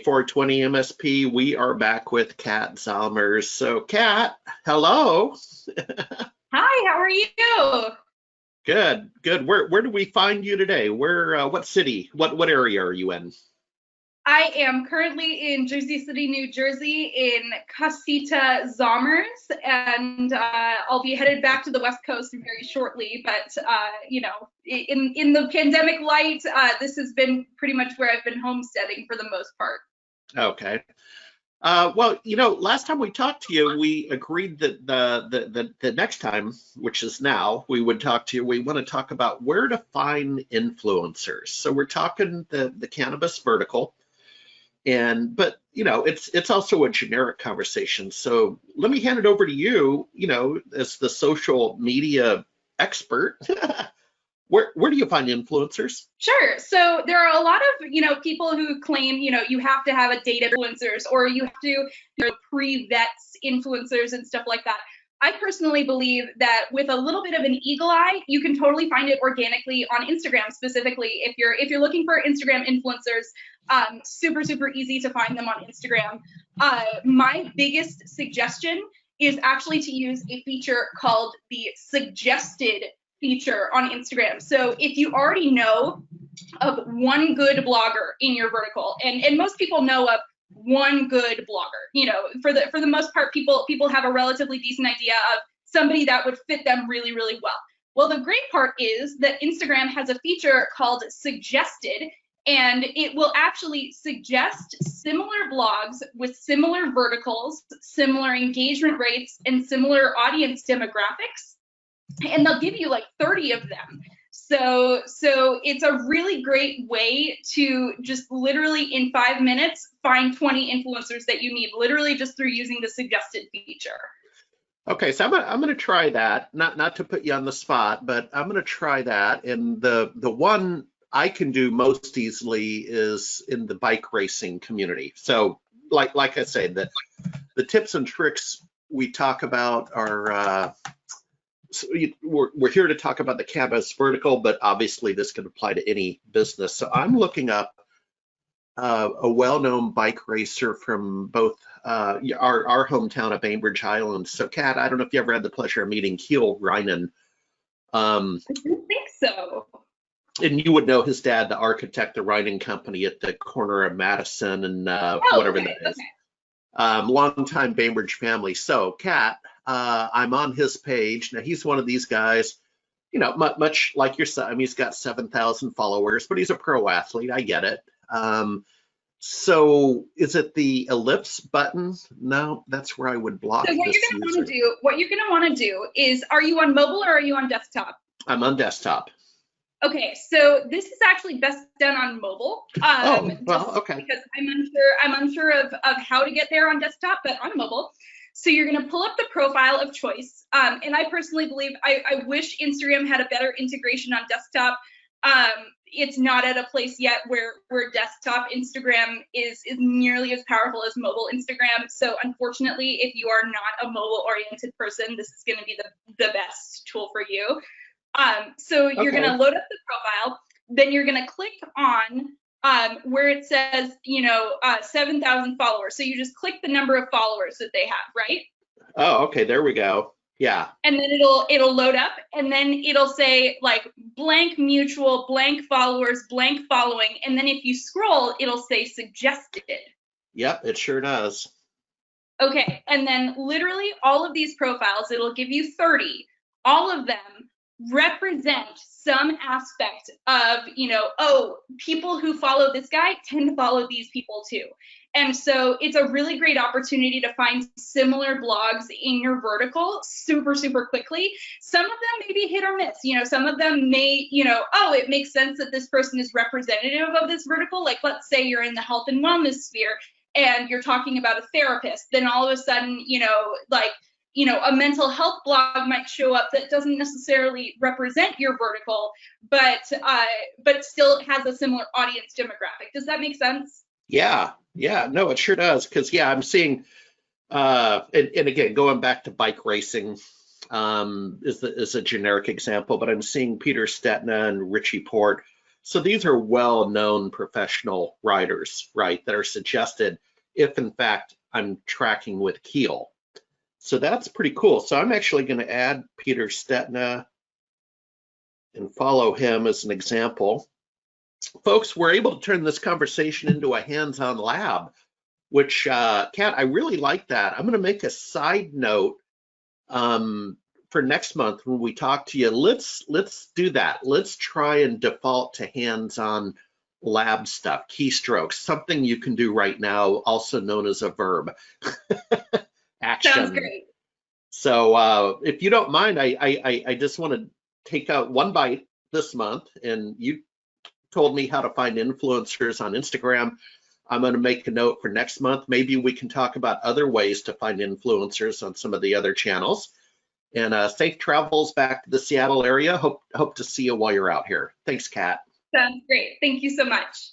420 MSP. We are back with Kat Zalmers. So, Kat, hello. Hi, how are you? Good, good. Where do we find you today? What city? What area are you in? I am currently in Jersey City, New Jersey, in Casita Zommers, and I'll be headed back to the West Coast very shortly. But in the pandemic light, this has been pretty much where I've been homesteading for the most part. Okay. Well, last time we talked to you, we agreed that the next time, which is now, we would talk to you. We want to talk about where to find influencers. So we're talking the cannabis vertical. But it's also a generic conversation. So let me hand it over to you, as the social media expert. Where do you find influencers? Sure. So there are a lot of, people who claim, you have to have a data influencers or you have to, pre-vets influencers and stuff like that. I personally believe that with a little bit of an eagle eye, you can totally find it organically on Instagram. Specifically, if you're looking for Instagram influencers, super easy to find them on Instagram. My biggest suggestion is actually to use a feature called the suggested feature on Instagram. So if you already know of one good blogger in your vertical, and most people know of one good blogger, for the most part, people have a relatively decent idea of somebody that would fit them really well. Well, the great part is that Instagram has a feature called suggested, and it will actually suggest similar blogs with similar verticals, similar engagement rates, and similar audience demographics, and they'll give you like 30 of them. So it's a really great way to just literally in 5 minutes find 20 influencers that you need, literally just through using the suggested feature. Okay, so I'm gonna try that. Not to put you on the spot, but I'm gonna try that. And the one I can do most easily is in the bike racing community. So like I say, the tips and tricks we talk about are so we're here to talk about the cannabis vertical, but obviously this can apply to any business. So I'm looking up a well-known bike racer from both our hometown of Bainbridge Island. So, Kat, I don't know if you ever had the pleasure of meeting Keel Reinen. I don't think so. And you would know his dad, the architect, the Reinen Company at the corner of Madison and whatever Okay, that is. Longtime Bainbridge family. So, Kat, I'm on his page. Now, he's one of these guys, much like your son. I mean, he's got 7,000 followers, but he's a pro athlete. I get it. So is it the ellipse button? No, that's where I would block So this user. what you're gonna want to do is, are you on mobile or are you on desktop? I'm on desktop. Okay, so this is actually best done on mobile. Oh, well, okay. Because I'm unsure of how to get there on desktop, but on mobile. So you're gonna pull up the profile of choice. And I personally believe, I wish Instagram had a better integration on desktop. It's not at a place yet where desktop Instagram is nearly as powerful as mobile Instagram. So unfortunately, if you are not a mobile oriented person, this is gonna be the best tool for you. So you're Okay. gonna load up the profile, then you're gonna click on where it says, 7,000 followers. So you just click the number of followers that they have, right? Oh, okay, there we go. Yeah. And then it'll load up, and then it'll say like blank mutual, blank followers, blank following, and then if you scroll, it'll say suggested. Yep, it sure does. Okay, and then literally all of these profiles, it'll give you 30. All of them represent some aspect of, people who follow this guy tend to follow these people too. And so it's a really great opportunity to find similar blogs in your vertical super quickly. Some of them may be hit or miss. Some of them may, it makes sense that this person is representative of this vertical. Like, let's say you're in the health and wellness sphere and you're talking about a therapist, then all of a sudden, a mental health blog might show up that doesn't necessarily represent your vertical, but still has a similar audience demographic. Does that make sense? Yeah, no, it sure does. Because I'm seeing, and again, going back to bike racing, is a generic example, but I'm seeing Peter Stetina and Richie Port So these are well-known professional riders, right, that are suggested if in fact I'm tracking with Keel. So that's pretty cool. So I'm actually going to add Peter Stetina and follow him as an example. Folks, we're able to turn this conversation into a hands-on lab, which, Kat, I really like that. I'm going to make a side note for next month when we talk to you. Let's do that. Let's try and default to hands-on lab stuff, keystrokes, something you can do right now, also known as a verb. Action. Sounds great. So if you don't mind, I just want to take out one bite this month, and you told me how to find influencers on Instagram. I'm going to make a note for next month. Maybe we can talk about other ways to find influencers on some of the other channels. And safe travels back to the Seattle area. Hope to see you while you're out here. Thanks, Kat. Sounds great. Thank you so much.